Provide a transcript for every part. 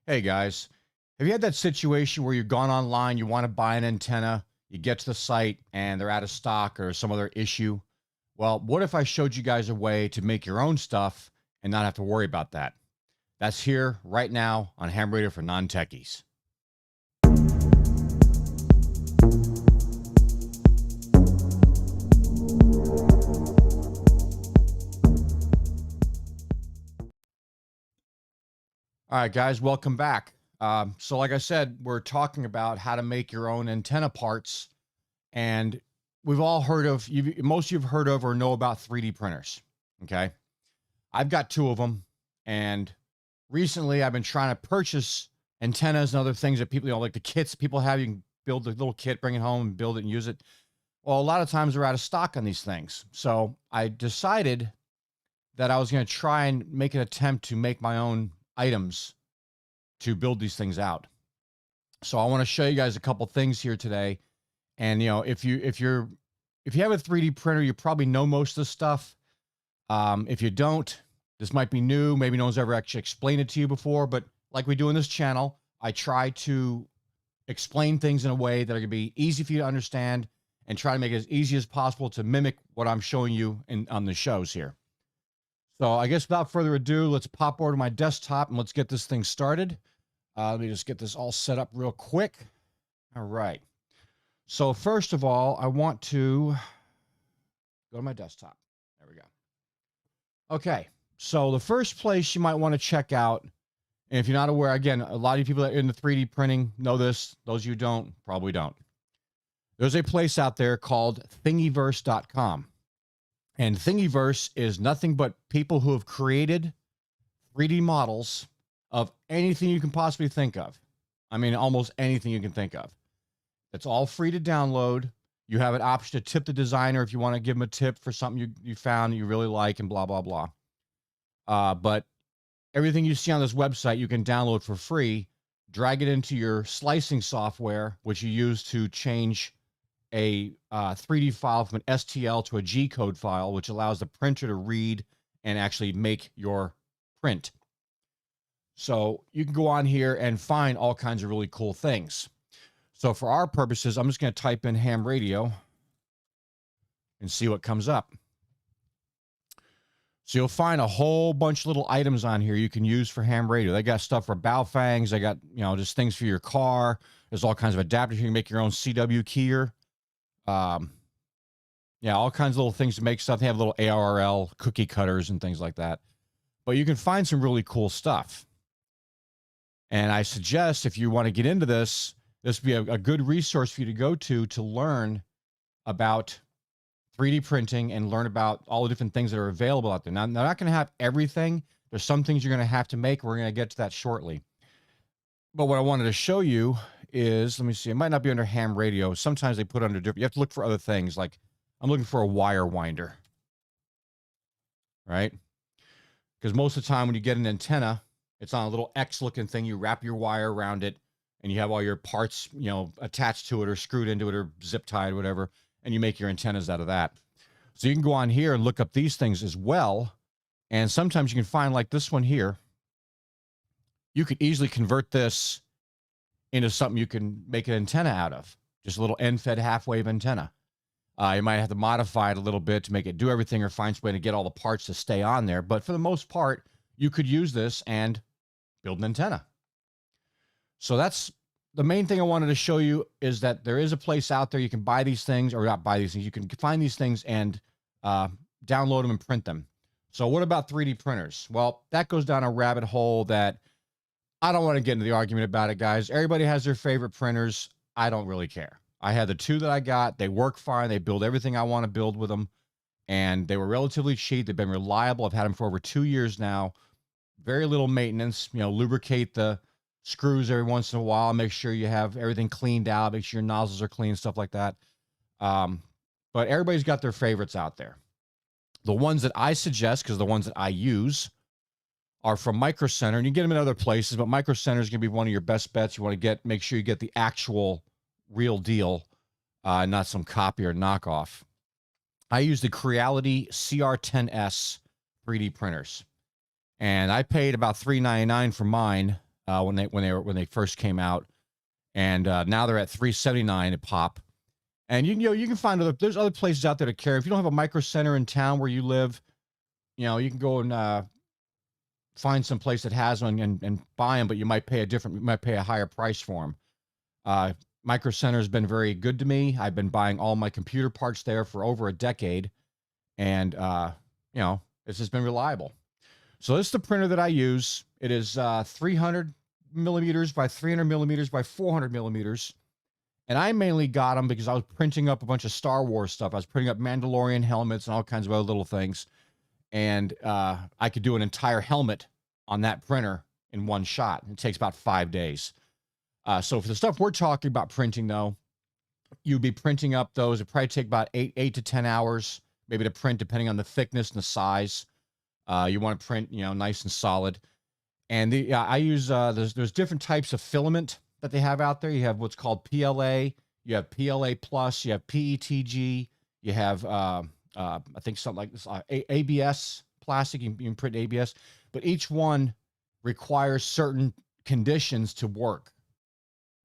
Hey guys, have you had that situation where you've gone online, you want to buy an antenna, you get to the site and they're out of stock or some other issue? Well, what if I showed you guys a way to make your own stuff and not have to worry about that? That's here right now on Ham Radio for Non-Techies. All right, guys, welcome back. So, like I said, we're talking about how to make your own antenna parts, and we've all heard of most of you've heard of or know about 3D printers. Okay, I've got two of them, and recently I've been trying to purchase antennas and other things that people, like the kits people have. You can build the little kit, bring it home, and build it and use it. Well, a lot of times they're out of stock on these things, so I decided that I was going to try and make an attempt to make my own items to build these things out. So I want to show you guys a couple things here today. And if you have a 3D printer, you probably know most of the stuff. If you don't, this might be new. Maybe no one's ever actually explained it to you before. But like we do in this channel, I try to explain things in a way that are going to be easy for you to understand and try to make it as easy as possible to mimic what I'm showing you on the shows here. So I guess without further ado, let's pop over to my desktop and let's get this thing started. Let me just get this all set up real quick. All right. So first of all, I want to go to my desktop. There we go. Okay. So the first place you might want to check out, and if you're not aware, again, a lot of people that are into 3D printing know this. Those of you who don't, probably don't. There's a place out there called Thingiverse.com. And Thingiverse is nothing but people who have created 3D models of anything you can possibly think of. I mean, almost anything you can think of. It's all free to download. You have an option to tip the designer if you want to give them a tip for something you found that you really like and blah, blah, blah. But everything you see on this website, you can download for free, drag it into your slicing software, which you use to change a 3D file from an STL to a G code file, which allows the printer to read and actually make your print. So you can go on here and find all kinds of really cool things. So for our purposes, I'm just going to type in ham radio and see what comes up. So you'll find a whole bunch of little items on here you can use for ham radio. They got stuff for bow fangs. They got, just things for your car. There's all kinds of adapters. You can make your own CW keyer. Yeah, all kinds of little things to make stuff. They have little ARRL cookie cutters and things like that. But you can find some really cool stuff. And I suggest if you want to get into this, this would be a good resource for you to go to learn about 3D printing and learn about all the different things that are available out there. Now, they're not going to have everything. There's some things you're going to have to make. We're going to get to that shortly. But what I wanted to show you is, let me see, it might not be under ham radio. Sometimes they put under different, you have to look for other things. Like I'm looking for a wire winder, right? Because most of the time when you get an antenna, it's on a little X looking thing. You wrap your wire around it and you have all your parts, attached to it or screwed into it or zip tied, whatever. And you make your antennas out of that. So you can go on here and look up these things as well. And sometimes you can find like this one here. You could easily convert this into something you can make an antenna out of. Just a little end-fed half-wave antenna. You might have to modify it a little bit to make it do everything or find some way to get all the parts to stay on there. But for the most part, you could use this and build an antenna. So that's the main thing I wanted to show you, is that there is a place out there you can buy these things, or not buy these things. You can find these things and download them and print them. So what about 3D printers? Well, that goes down a rabbit hole that I don't want to get into the argument about it, guys. Everybody has their favorite printers. I don't really care. I had the two that I got. They work fine. They build everything I want to build with them. And they were relatively cheap. They've been reliable. I've had them for over 2 years now. Very little maintenance. Lubricate the screws every once in a while. Make sure you have everything cleaned out. Make sure your nozzles are clean, stuff like that. But everybody's got their favorites out there. The ones that I suggest, because the ones that I use, are from Micro Center, and you get them in other places, but Micro Center is going to be one of your best bets. You want to make sure you get the actual real deal, not some copy or knockoff. I use the Creality CR10S 3D printers, and I paid about $3.99 for mine. when they first came out, and now they're at $379 a pop. And you can find there's other places out there to carry. If you don't have a Micro Center in town where you live, you can go and find some place that has one and buy them, but you might pay a higher price for them. Micro Center has been very good to me. I've been buying all my computer parts there for over a decade, and it's just been reliable. So this is the printer that I use. It is 300 millimeters by 300 millimeters by 400 millimeters. And I mainly got them because I was printing up a bunch of Star Wars stuff. I was printing up Mandalorian helmets and all kinds of other little things. And I could do an entire helmet on that printer in one shot. It takes about 5 days. So for the stuff we're talking about printing, though, you'd be printing up those. It'd probably take about 8 to 10 hours, maybe to print, depending on the thickness and the size. You want to print, nice and solid. And I use there's different types of filament that they have out there. You have what's called PLA. You have PLA plus. You have PETG. You have I think something like this ABS plastic. You can print ABS, but each one requires certain conditions to work.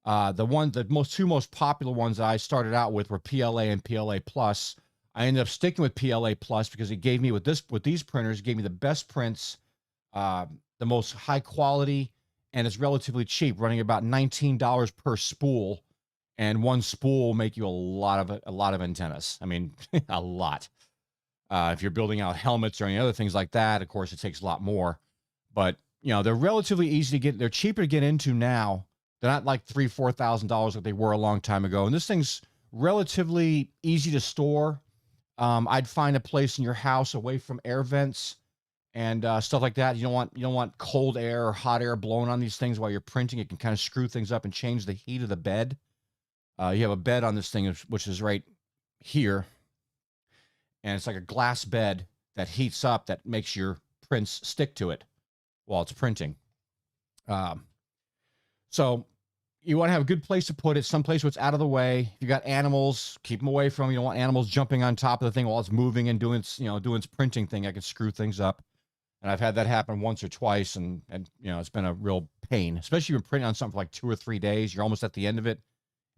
The two most popular ones that I started out with were PLA and PLA plus. I ended up sticking with PLA plus because it gave me with these printers, it gave me the best prints, the most high quality, and it's relatively cheap, running about $19 per spool. And one spool will make you a lot of antennas. I mean, a lot. If you're building out helmets or any other things like that, of course, it takes a lot more. But they're relatively easy to get. They're cheaper to get into now. They're not like $3,000-$4,000 like they were a long time ago. And this thing's relatively easy to store. I'd find a place in your house away from air vents and stuff like that. You don't want cold air or hot air blowing on these things while you're printing. It can kind of screw things up and change the heat of the bed. You have a bed on this thing, which is right here, and it's like a glass bed that heats up that makes your prints stick to it while it's printing. So you want to have a good place to put it, someplace where it's out of the way. If you got animals, keep them away from. You don't want animals jumping on top of the thing while it's moving and doing its printing thing. I can screw things up, and I've had that happen once or twice, and it's been a real pain, especially when printing on something for like 2 or 3 days. You're almost at the end of it,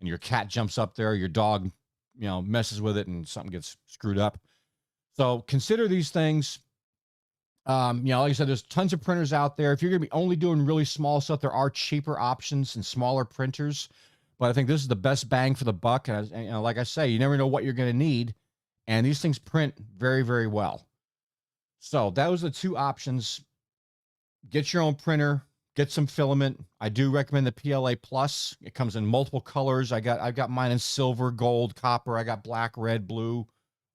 and your cat jumps up there, your dog, messes with it, and something gets screwed up. So consider these things. Like I said, there's tons of printers out there. If you're going to be only doing really small stuff, there are cheaper options and smaller printers. But I think this is the best bang for the buck. And like I say, you never know what you're going to need. And these things print very, very well. So those are the two options. Get your own printer. Get some filament. I do recommend the PLA Plus. It comes in multiple colors. I've got mine in silver, gold, copper. I got black, red, blue,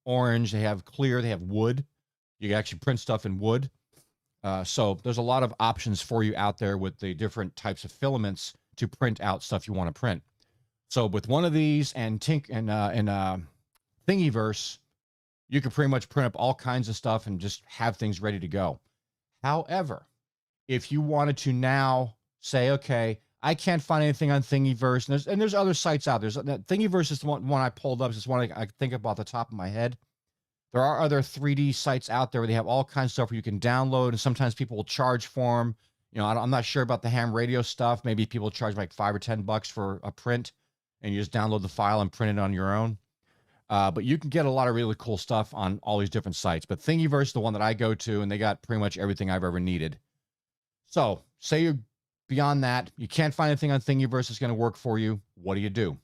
orange. They have clear. They have wood. You can actually print stuff in wood. So there's a lot of options for you out there with the different types of filaments to print out stuff you want to print. So with one of these and Thingiverse, you can pretty much print up all kinds of stuff and just have things ready to go. However, if you wanted to now say, okay, I can't find anything on Thingiverse, and there's other sites out there. Thingiverse is the one I pulled up. It's one I think about the top of my head. There are other 3D sites out there where they have all kinds of stuff where you can download, and sometimes people will charge for them. I'm not sure about the ham radio stuff. Maybe people charge like $5 or $10 for a print, and you just download the file and print it on your own. But you can get a lot of really cool stuff on all these different sites. But Thingiverse is the one that I go to, and they got pretty much everything I've ever needed. So say you're beyond that, you can't find anything on Thingiverse that's going to work for you. What do?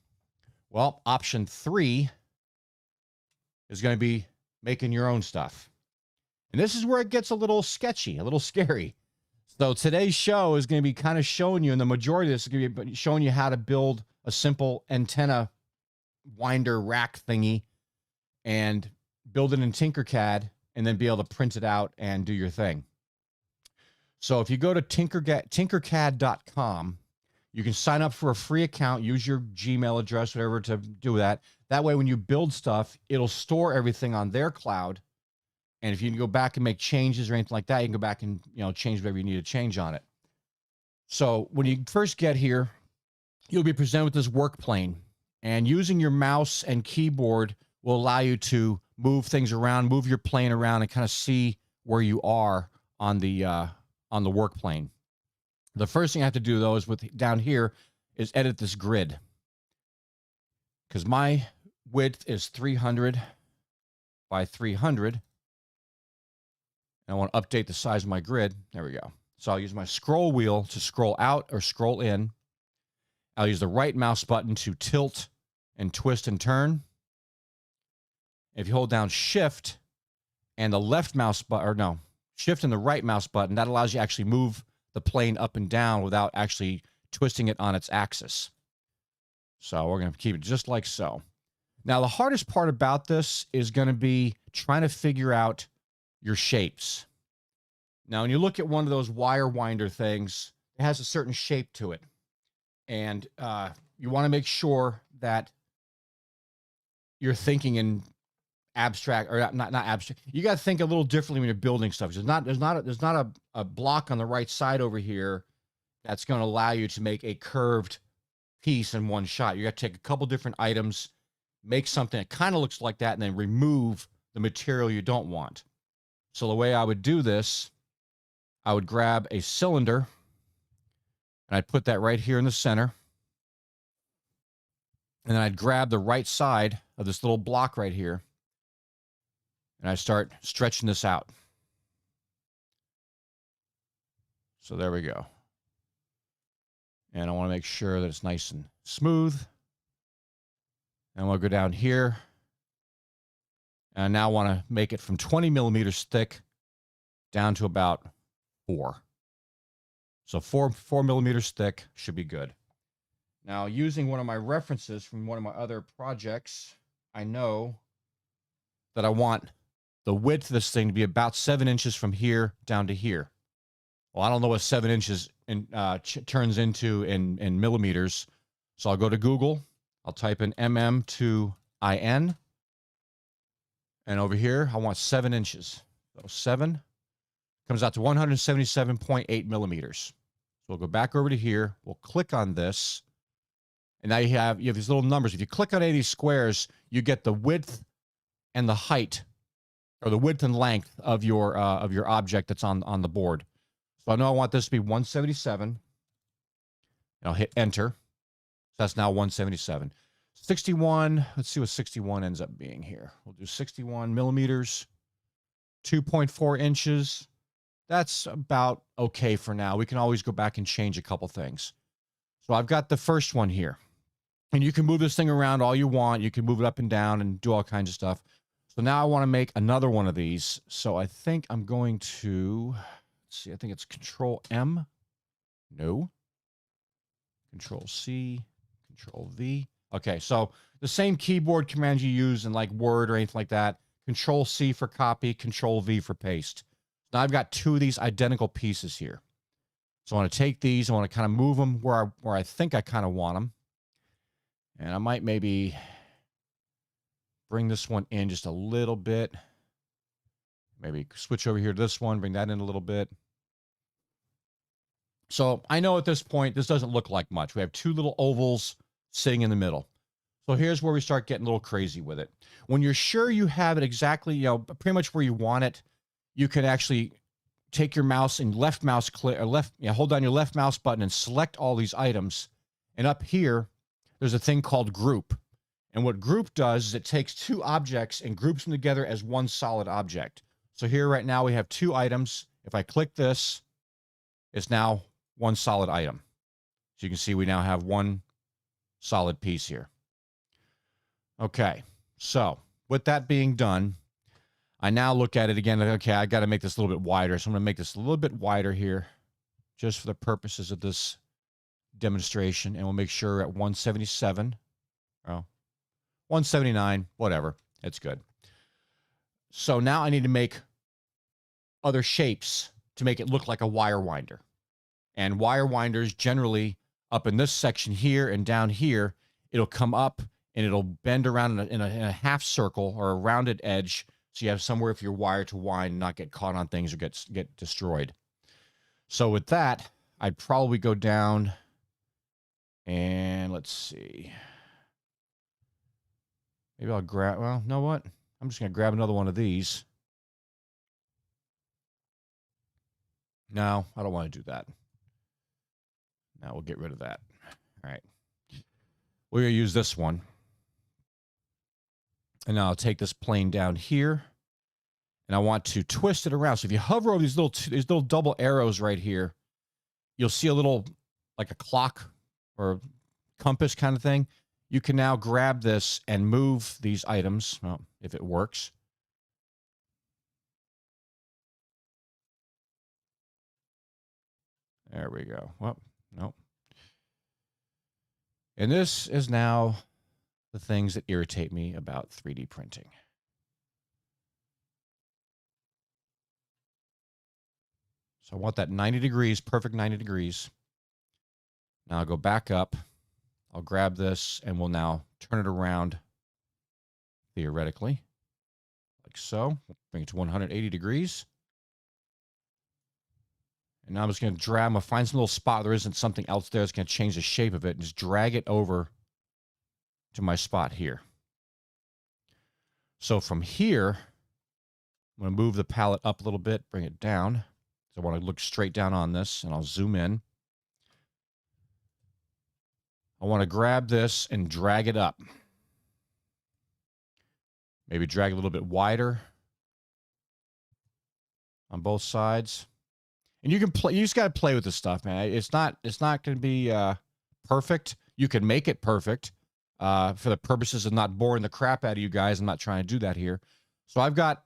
Well, option 3 is going to be making your own stuff. And this is where it gets a little sketchy, a little scary. So today's show is going to be kind of showing you, and the majority of this is going to be showing you how to build a simple antenna winder rack thingy and build it in Tinkercad and then be able to print it out and do your thing. So if you go to Tinkercad.com, you can sign up for a free account, use your Gmail address, whatever, to do that. That way, when you build stuff, it'll store everything on their cloud. And if you can go back and make changes or anything like that, you can go back and change whatever you need to change on it. So when you first get here, you'll be presented with this work plane. And using your mouse and keyboard will allow you to move things around, move your plane around, and kind of see where you are on the work plane. The first thing I have to do, though, is down here is edit this grid, because my width is 300 by 300. And I want to update the size of my grid. There we go. So I'll use my scroll wheel to scroll out or scroll in. I'll use the right mouse button to tilt and twist and turn. If you hold down Shift and the left mouse button, or no, Shift and the right mouse button, that allows you to actually move the plane up and down without actually twisting it on its axis. So we're going to keep it just like so. Now, the hardest part about this is going to be trying to figure out your shapes. Now, when you look at one of those wire winder things, it has a certain shape to it. And you want to make sure that you're thinking in abstract, or not abstract. You got to think a little differently when you're building stuff. There's not a block on the right side over here that's going to allow you to make a curved piece in one shot. You got to take a couple different items, make something that kind of looks like that, and then remove the material you don't want. So the way I would do this, I would grab a cylinder and I'd put that right here in the center. And then I'd grab the right side of this little block right here. And I start stretching this out. So there we go. And I want to make sure that it's nice and smooth. And we'll go down here. And I now want to make it from 20 millimeters thick down to about 4. So 4 millimeters thick should be good. Now, using one of my references from one of my other projects, I know that I want the width of this thing to be about 7 inches from here down to here. Well, I don't know what 7 inches turns into in millimeters. So I'll go to Google. I'll type in to IN. And over here, I want 7 inches. So 7 comes out to 177.8 millimeters. So we'll go back over to here. We'll click on this. And now you have these little numbers. If you click on any of these squares, you get the width and the height, or the width and length of your object that's on the board. So I know I want this to be 177. And I'll hit enter. So that's now 177. 61, let's see what 61 ends up being here. We'll do 61 millimeters, 2.4 inches. That's about okay for now. We can always go back and change a couple things. So I've got the first one here. And you can move this thing around all you want. You can move it up and down and do all kinds of stuff. So now I want to make another one of these. So I think I'm going to, let's see, I think it's Control M. No. Control C, Control V. Okay, so the same keyboard commands you use in like Word or anything like that. Control C for copy, Control V for paste. Now I've got 2 of these identical pieces here. So I want to take these, I want to kind of move them where I think I kind of want them. And I might maybe bring this one in just a little bit. Maybe switch over here to this one, bring that in a little bit. So I know at this point, this doesn't look like much. We have 2 little ovals sitting in the middle. So here's where we start getting a little crazy with it. When you're sure you have it exactly, pretty much where you want it, you can actually take your mouse and hold down your left mouse button and select all these items. And up here, there's a thing called group. And what group does is it takes 2 objects and groups them together as one solid object. So here right now we have 2 items. If I click this, it's now one solid item. So you can see we now have one solid piece here. Okay, so with that being done, I now look at it again. Okay, I got to make this a little bit wider. So I'm going to make this a little bit wider here just for the purposes of this demonstration. And we'll make sure at 177. Oh, 179, whatever. It's good. So now I need to make other shapes to make it look like a wire winder. And wire winders generally up in this section here and down here, it'll come up and it'll bend around in a half circle or a rounded edge. So you have somewhere for your wire to wind and not get caught on things or get destroyed. So with that, I'd probably go down and let's see. Maybe I'll grab, well, you know what? I'm just going to grab another one of these. No, I don't want to do that. Now we'll get rid of that. All right. We're going to use this one. And now I'll take this plane down here. And I want to twist it around. So if you hover over these little double arrows right here, you'll see a little, like a clock or compass kind of thing. You can now grab this and move these items, well, if it works. There we go. Well, nope. And this is now the things that irritate me about 3D printing. So I want that 90 degrees, perfect 90 degrees. Now I'll go back up. I'll grab this and we'll now turn it around theoretically, like so. Bring it to 180 degrees. And now I'm just going to drag, I'm going to find some little spot. There isn't something else there. It's going to change the shape of it and just drag it over to my spot here. So from here, I'm going to move the palette up a little bit, bring it down. So I want to look straight down on this, and I'll zoom in. I want to grab this and drag it up. Maybe drag a little bit wider on both sides. And you can play, you just got to play with this stuff, man. It's not going to be perfect. You can make it perfect for the purposes of not boring the crap out of you guys. I'm not trying to do that here. So I've got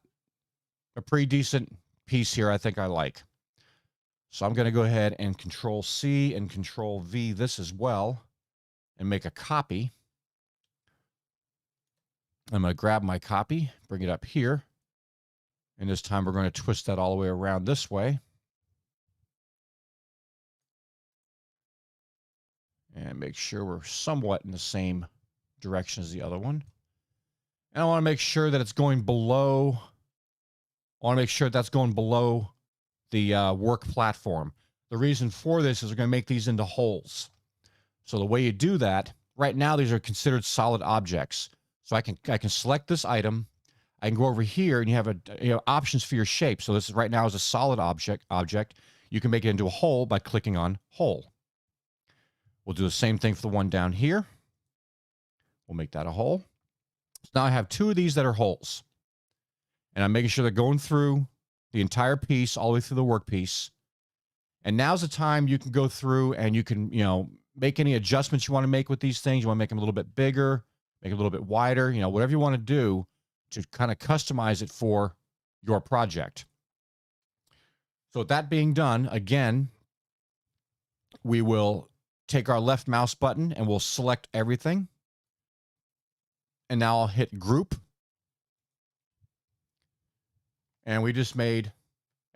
a pretty decent piece here I think I like. So I'm going to go ahead and Control C and Control V this as well and make a copy. I'm going to grab my copy, bring it up here. And this time we're going to twist that all the way around this way. And make sure we're somewhat in the same direction as the other one. And I want to make sure that it's going below. I want to make sure that's going below the work platform. The reason for this is we're going to make these into holes. So the way you do that, right now these are considered solid objects. So I can select this item. I can go over here and you have options for your shape. So this is right now is a solid object. You can make it into a hole by clicking on hole. We'll do the same thing for the one down here. We'll make that a hole. So now I have two of these that are holes. And I'm making sure they're going through the entire piece, all the way through the workpiece. And now's the time you can go through and you can, make any adjustments you want to make with these things. You want to make them a little bit bigger, make it a little bit wider, whatever you want to do to kind of customize it for your project. So with that being done, again, we will take our left mouse button and we'll select everything. And now I'll hit group. And we just made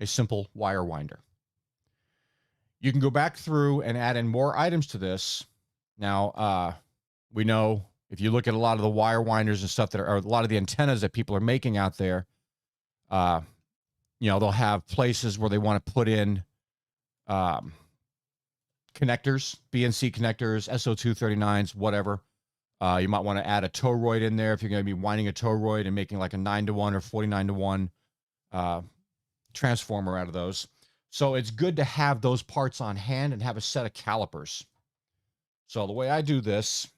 a simple wire winder. You can go back through and add in more items to this. Now, we know if you look at a lot of the wire winders and stuff that are, or a lot of the antennas that people are making out there, they'll have places where they want to put in connectors, BNC connectors, SO239s, whatever. You might want to add a toroid in there if you're going to be winding a toroid and making like a 9-to-1 or 49-to-1 transformer out of those. So it's good to have those parts on hand and have a set of calipers. So the way I do this,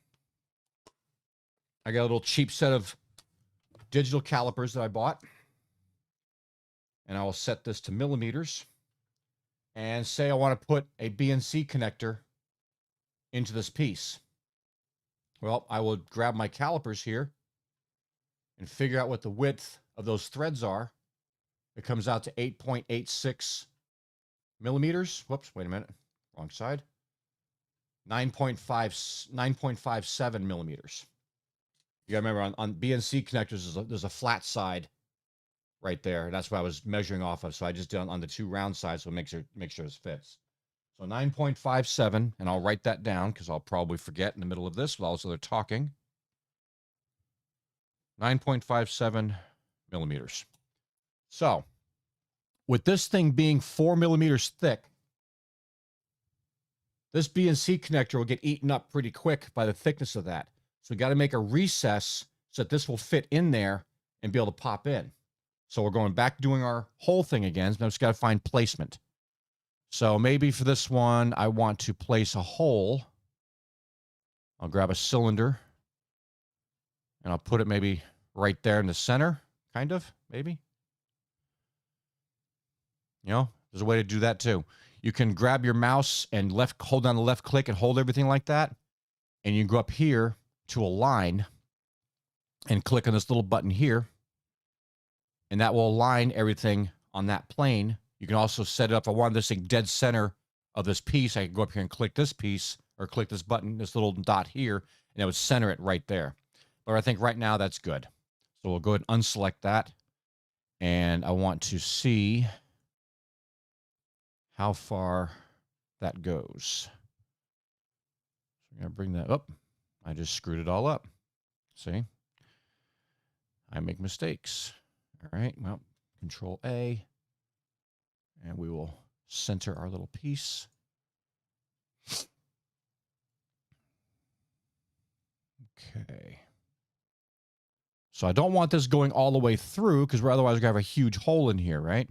I got a little cheap set of digital calipers that I bought. And I will set this to millimeters. And say I want to put a BNC connector into this piece. Well, I will grab my calipers here and figure out what the width of those threads are. It comes out to 8.86 millimeters. Whoops, wait a minute. Wrong side. 9.57 millimeters. You gotta remember on BNC connectors, there's a flat side right there. That's what I was measuring off of. So I just did on the two round sides so make sure it fits. So 9.57, and I'll write that down because I'll probably forget in the middle of this while also they're talking. 9.57 millimeters. So with this thing being 4 millimeters thick, this BNC connector will get eaten up pretty quick by the thickness of that. So we got to make a recess so that this will fit in there and be able to pop in. So we're going back doing our whole thing again. Now we just got to find placement. So maybe for this one, I want to place a hole. I'll grab a cylinder and I'll put it maybe right there in the center, kind of, maybe. You know, there's a way to do that too. You can grab your mouse and hold down the left click and hold everything like that. And you can go up here to align and click on this little button here. And that will align everything on that plane. You can also set it up. If I want this thing dead center of this piece, I can go up here and click this piece or click this button, this little dot here, and it would center it right there. But I think right now that's good. So we'll go ahead and unselect that. And I want to see how far that goes. So I'm going to bring that up. I just screwed it all up. See? I make mistakes. All right, well, Control A, and we will center our little piece. Okay. So I don't want this going all the way through because otherwise we're going to have a huge hole in here, right?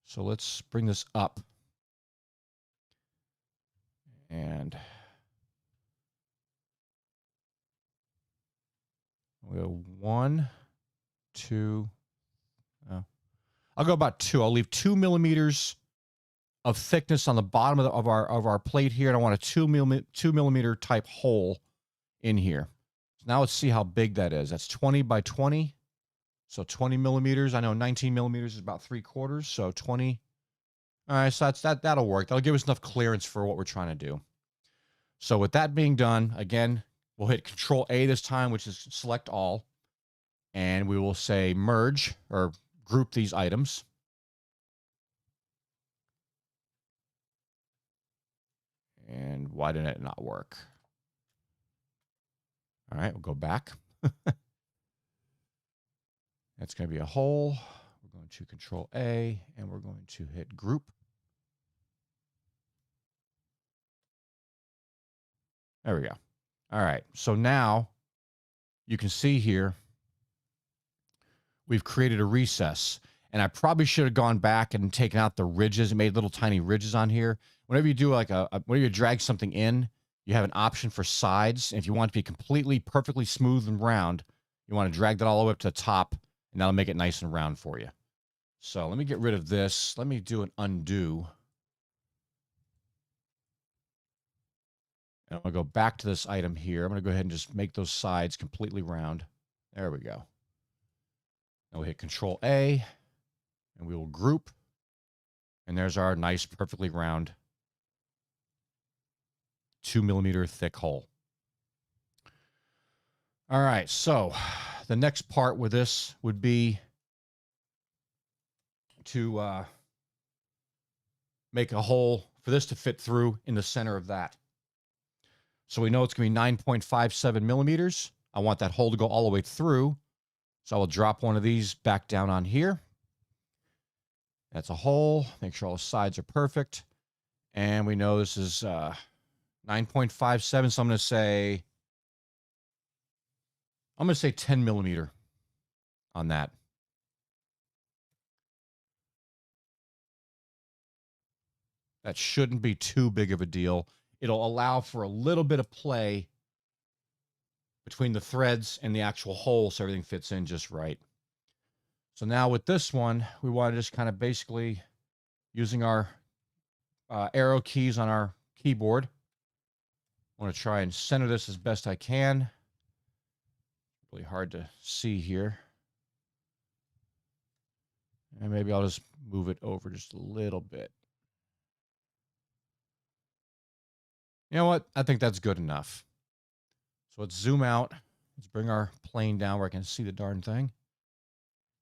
So let's bring this up. And we'll go 1, 2. I'll go about 2. I'll leave 2 millimeters of thickness on the bottom of our plate here, and I want a 2 millimeter type hole in here. So now let's see how big that is. That's 20 by 20, so 20 millimeters. I know 19 millimeters is about 3/4, so 20. All right, so that'll work. That'll give us enough clearance for what we're trying to do. So with that being done, again, we'll hit Control A this time, which is select all, and we will say merge or group these items. And why didn't it not work? All right, we'll go back. That's going to be a hole. We're going to Control A, and we're going to hit group. There we go. All right, so now you can see here we've created a recess. And I probably should have gone back and taken out the ridges and made little tiny ridges on here. Whenever you do like whenever you drag something in, you have an option for sides. And if you want it to be completely, perfectly smooth and round, you want to drag that all the way up to the top, and that'll make it nice and round for you. So let me get rid of this. Let me do an undo. And I'm going to go back to this item here. I'm going to go ahead and just make those sides completely round. There we go. Now we'll hit Control A, and we will group. And there's our nice, perfectly round 2 millimeter thick hole. All right, so the next part with this would be to make a hole for this to fit through in the center of that. So we know it's going to be 9.57 millimeters. I want that hole to go all the way through. So I will drop one of these back down on here. That's a hole. Make sure all the sides are perfect. And we know this is 9.57. So I'm going to say 10 millimeter on that. That shouldn't be too big of a deal. It'll allow for a little bit of play between the threads and the actual hole so everything fits in just right. So now with this one, we want to just kind of basically using our arrow keys on our keyboard. I want to try and center this as best I can. Really hard to see here. And maybe I'll just move it over just a little bit. You know what? I think that's good enough. So let's zoom out. Let's bring our plane down where I can see the darn thing.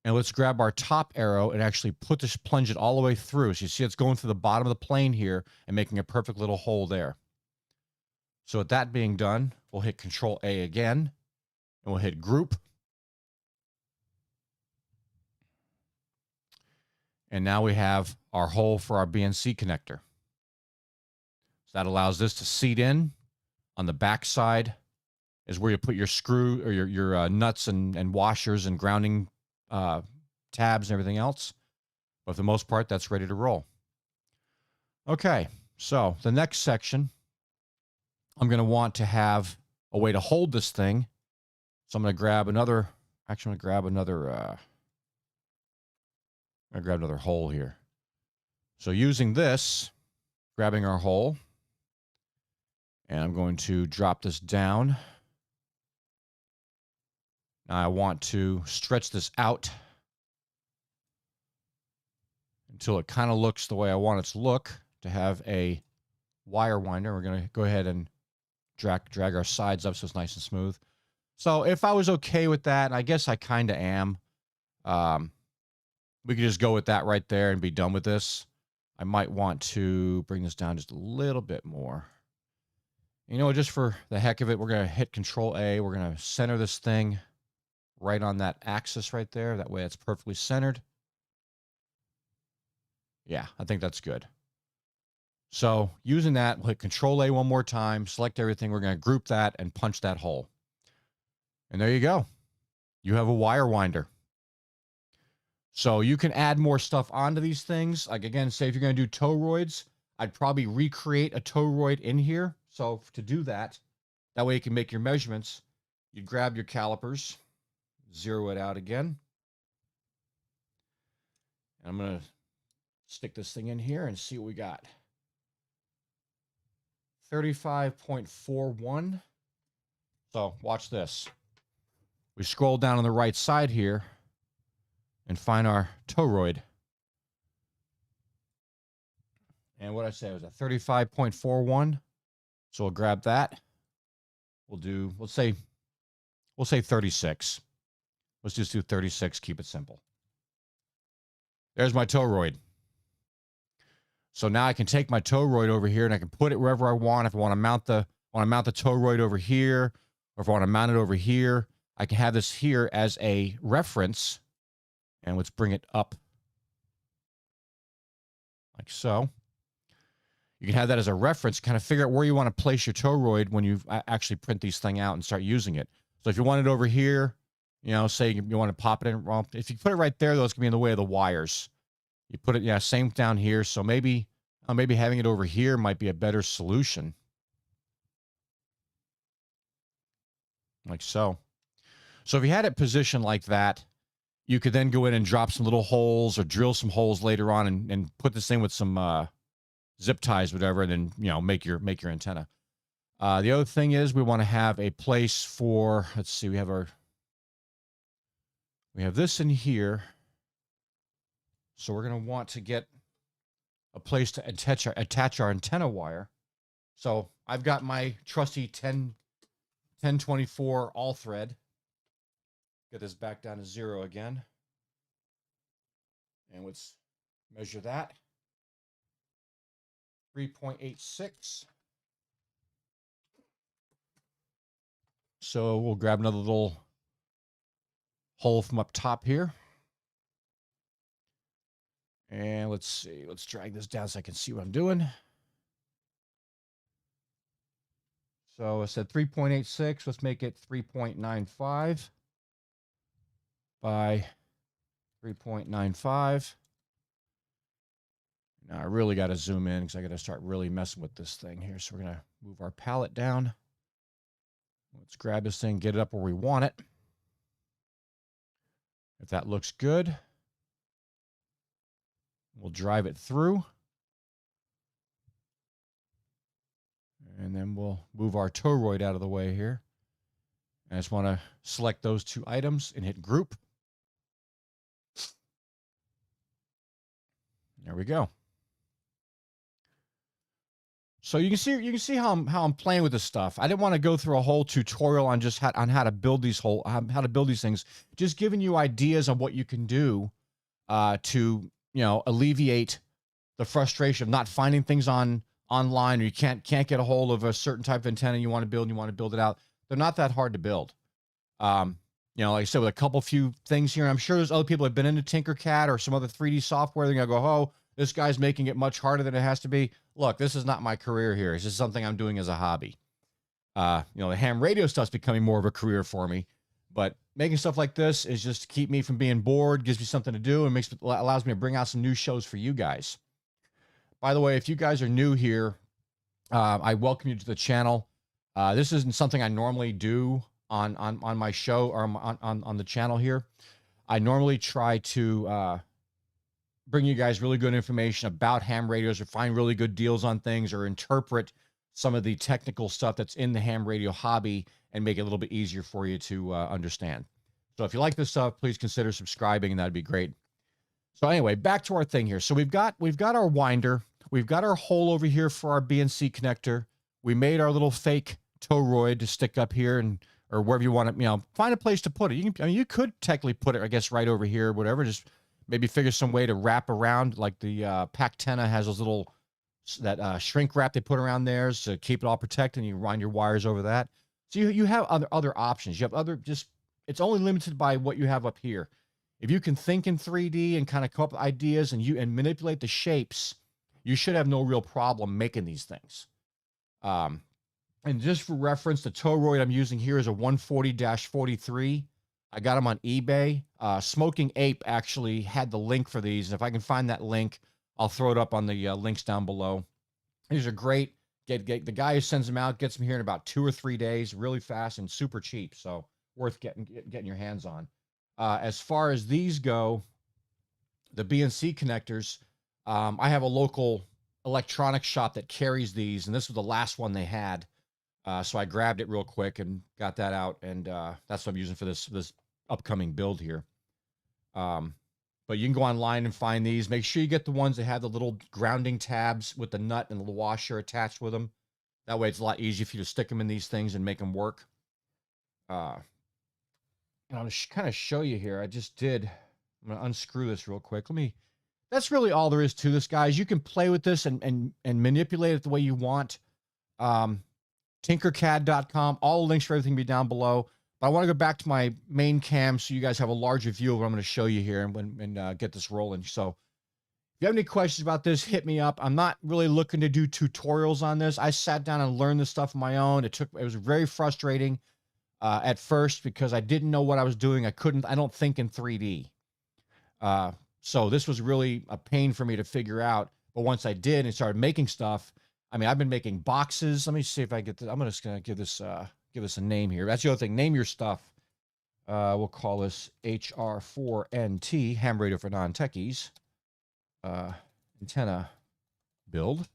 And let's grab our top arrow and actually plunge it all the way through. So you see it's going through the bottom of the plane here and making a perfect little hole there. So with that being done, we'll hit Control A again, and we'll hit Group. And now we have our hole for our BNC connector. So that allows this to seat in. On the back side is where you put your screw or your nuts and washers and grounding tabs and everything else. But for the most part, that's ready to roll. Okay, so the next section, I'm going to want to have a way to hold this thing. So I'm going to grab another, actually I'm going to grab another hole here. So using this, grabbing our hole, and I'm going to drop this down. Now I want to stretch this out until it kind of looks the way I want it to look, to have a wire winder. We're going to go ahead and drag our sides up so it's nice and smooth. So if I was okay with that, and I guess I kind of am, we could just go with that right there and be done with this. I might want to bring this down just a little bit more. You know, just for the heck of it, we're going to hit Control A. We're going to center this thing right on that axis right there. That way it's perfectly centered. Yeah, I think that's good. So using that, we'll hit Control A one more time, select everything. We're going to group that and punch that hole. And there you go. You have a wire winder. So you can add more stuff onto these things. Like, again, say if you're going to do toroids, I'd probably recreate a toroid in here. So to do that, that way you can make your measurements. You grab your calipers, zero it out again. And I'm going to stick this thing in here and see what we got. 35.41. So watch this. We scroll down on the right side here and find our toroid. And what I say was at 35.41. So we'll grab that. We'll do, we'll say 36. Let's just do 36, keep it simple. There's my toroid. So now I can take my toroid over here and I can put it wherever I want. If I want to mount the toroid over here, or if I want to mount it over here, I can have this here as a reference. And let's bring it up like so. You can have that as a reference, kind of figure out where you want to place your toroid when you actually print these thing out and start using it. So if you want it over here, you know, say you want to pop it in, well, if you put it right there, though, it's going to be in the way of the wires. You put it, yeah, same down here. So maybe having it over here might be a better solution. Like so. So if you had it positioned like that, you could then go in and drop some little holes or drill some holes later on and put this thing with some zip ties, whatever, and then, you know, make your antenna. The other thing is we want to have a place for, let's see, we have this in here. So we're going to want to get a place to attach our antenna wire. So I've got my trusty 1024 all thread. Get this back down to 0 again. And let's measure that. 3.86. So we'll grab another little hole from up top here. And let's see, let's drag this down so I can see what I'm doing. So I said 3.86, let's make it 3.95 by 3.95. Now I really got to zoom in because I got to start really messing with this thing here. So we're going to move our palette down. Let's grab this thing, get it up where we want it. If that looks good, we'll drive it through. And then we'll move our toroid out of the way here. I just want to select those two items and hit group. There we go. So you can see how I'm playing with this stuff. I didn't want to go through a whole tutorial on just how to build these how to build these things. Just giving you ideas on what you can do to, you know, alleviate the frustration of not finding things online, or you can't get a hold of a certain type of antenna you want to build and you want to build it out. They're not that hard to build. You know, like I said, with a couple few things here, and I'm sure there's other people that have been into Tinkercad or some other 3D software. They're gonna go, oh, this guy's making it much harder than it has to be. Look, this is not my career here. It's just something I'm doing as a hobby. You know, the ham radio stuff's becoming more of a career for me, but making stuff like this is just to keep me from being bored, gives me something to do, and allows me to bring out some new shows for you guys. By the way, if you guys are new here, I welcome you to the channel. This isn't something I normally do on my show or on the channel here. I normally try to bring you guys really good information about ham radios, or find really good deals on things, or interpret some of the technical stuff that's in the ham radio hobby and make it a little bit easier for you to understand. So if you like this stuff, please consider subscribing, and that'd be great. So anyway, back to our thing here. So we've got our winder, we've got our hole over here for our BNC connector. We made our little fake toroid to stick up here, and or wherever you want it, you know, find a place to put it. You can, I mean, you could technically put it, I guess, right over here, whatever. Just maybe figure some way to wrap around, like the Pac-10 has those little shrink wrap they put around theirs to keep it all protected, and you run your wires over that. So you have other options. You have other, just, it's only limited by what you have up here. If you can think in 3D and kind of come up with ideas and manipulate the shapes, you should have no real problem making these things. And just for reference, the toroid I'm using here is a 140-43. I got them on eBay. Smoking Ape actually had the link for these. And if I can find that link, I'll throw it up on the links down below. These are great. The guy who sends them out gets them here in about 2 or 3 days, really fast and super cheap. So worth getting your hands on. As far as these go, the BNC connectors, I have a local electronics shop that carries these, and this was the last one they had. So I grabbed it real quick and got that out, and that's what I'm using for this upcoming build here. But you can go online and find these. Make sure you get the ones that have the little grounding tabs with the nut and the washer attached with them. That way it's a lot easier for you to stick them in these things and make them work. And I'll just kind of show you here. I just did. I'm going to unscrew this real quick. That's really all there is to this, guys. You can play with this and manipulate it the way you want. Tinkercad.com. All the links for everything will be down below. But I want to go back to my main cam so you guys have a larger view of what I'm going to show you here and get this rolling. So if you have any questions about this, hit me up. I'm not really looking to do tutorials on this. I sat down and learned this stuff on my own. It was very frustrating at first because I didn't know what I was doing. I don't think in 3D. So this was really a pain for me to figure out. But once I did and started making stuff, I mean, I've been making boxes. Let me see if I get this. I'm just going to give this a name here. That's the other thing. Name your stuff. We'll call this HR4NT, ham radio for non-techies, antenna build.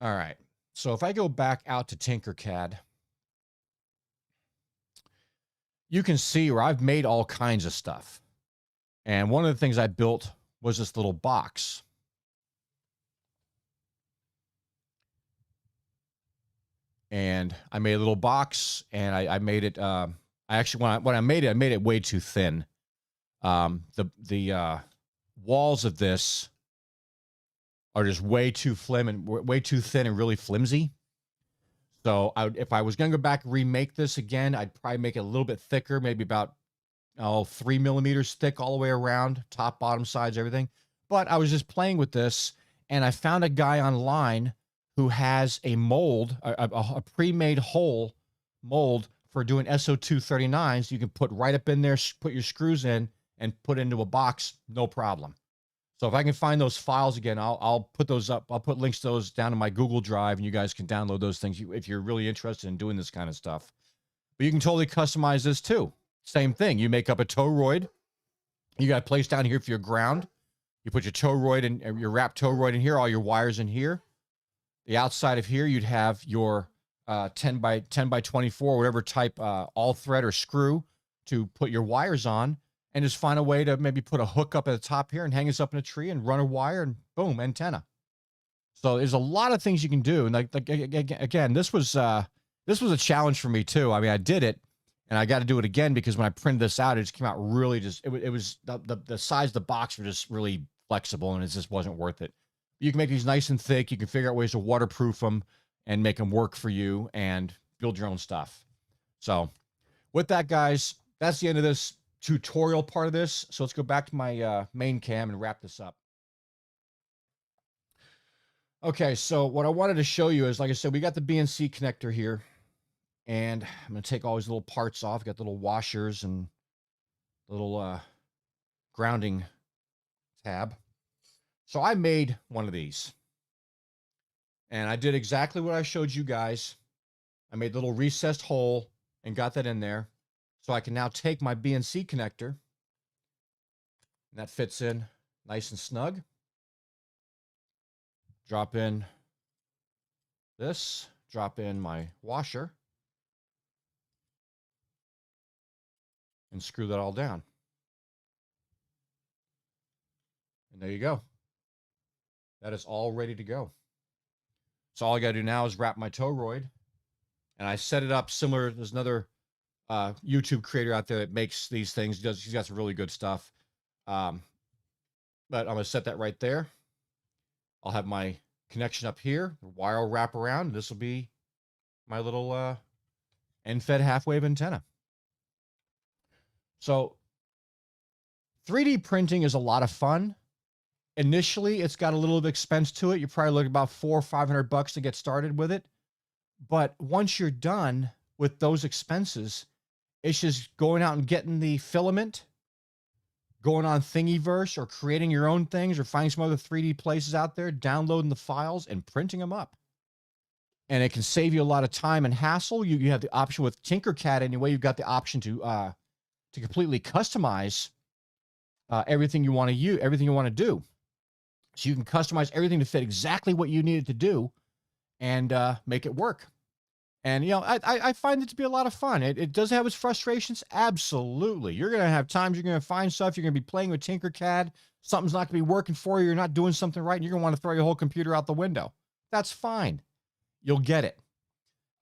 All right. So if I go back out to Tinkercad, you can see where I've made all kinds of stuff. And one of the things I built was this little box. And I made a little box, and I made it. I actually, when I made it way too thin. The walls of this are just way too thin and really flimsy. So if I was going to go back and remake this again, I'd probably make it a little bit thicker, maybe about 3 millimeters thick all the way around, top, bottom, sides, everything. But I was just playing with this, and I found a guy online who has a mold, a pre-made hole mold for doing SO239s. You can put right up in there, put your screws in, and put into a box, no problem. So if I can find those files again, I'll put those up. I'll put links to those down in my Google Drive, and you guys can download those things if you're really interested in doing this kind of stuff. But you can totally customize this too. Same thing. You make up a toroid. You got a place down here for your ground. You put your toroid and your wrap toroid in here, all your wires in here. The outside of here, you'd have your 10 by 24, whatever type all thread or screw to put your wires on, and just find a way to maybe put a hook up at the top here and hang this up in a tree and run a wire and boom, antenna. So there's a lot of things you can do. And like again, this was a challenge for me too. I mean, I did it, and I got to do it again because when I printed this out, it just came out really it was the size of the box were just really flexible, and it just wasn't worth it. You can make these nice and thick. You can figure out ways to waterproof them and make them work for you and build your own stuff. So with that, guys, that's the end of this tutorial part of this. So let's go back to my main cam and wrap this up. Okay, so what I wanted to show you is, like I said, we got the BNC connector here. And I'm going to take all these little parts off. Got the little washers and little grounding tab. So I made one of these. And I did exactly what I showed you guys. I made a little recessed hole and got that in there. So I can now take my BNC connector, and that fits in nice and snug. Drop in this, drop in my washer, and screw that all down. And there you go. That is all ready to go. So all I got to do now is wrap my toroid, and I set it up similar. There's another YouTube creator out there that makes these things. He's got some really good stuff. But I'm going to set that right there. I'll have my connection up here. The wire will wrap around. This will be my little end-fed half-wave antenna. So 3D printing is a lot of fun. Initially, it's got a little bit of expense to it. You're probably looking about $400 or $500 to get started with it. But once you're done with those expenses, it's just going out and getting the filament, going on Thingiverse or creating your own things or finding some other 3D places out there, downloading the files and printing them up. And it can save you a lot of time and hassle. You have the option with Tinkercad anyway. You've got the option to completely customize everything you want to use, everything you want to do. So you can customize everything to fit exactly what you need it to do and make it work. And, you know, I find it to be a lot of fun. It does have its frustrations. Absolutely. You're going to have times you're going to find stuff. You're going to be playing with Tinkercad. Something's not going to be working for you. You're not doing something right. And you're going to want to throw your whole computer out the window. That's fine. You'll get it.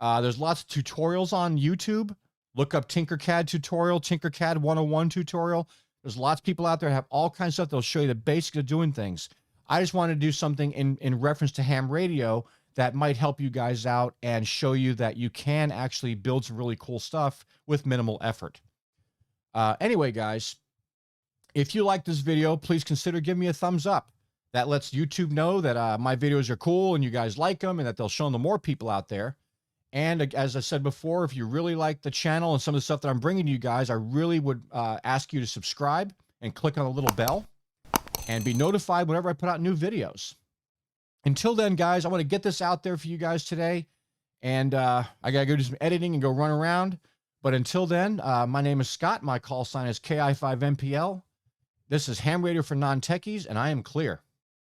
There's lots of tutorials on YouTube. Look up Tinkercad tutorial, Tinkercad 101 tutorial. There's lots of people out there that have all kinds of stuff. They'll show you the basics of doing things. I just wanted to do something in reference to ham radio that might help you guys out and show you that you can actually build some really cool stuff with minimal effort. Anyway, guys, if you like this video, please consider giving me a thumbs up. That lets YouTube know that my videos are cool and you guys like them and that they'll show them to more people out there. And as I said before, if you really like the channel and some of the stuff that I'm bringing to you guys, I really would ask you to subscribe and click on the little bell and be notified whenever I put out new videos. Until then, guys, I want to get this out there for you guys today. And I got to go do some editing and go run around. But until then, my name is Scott. My call sign is KI5MPL. This is Ham Radio for Non-Techies, and I am clear.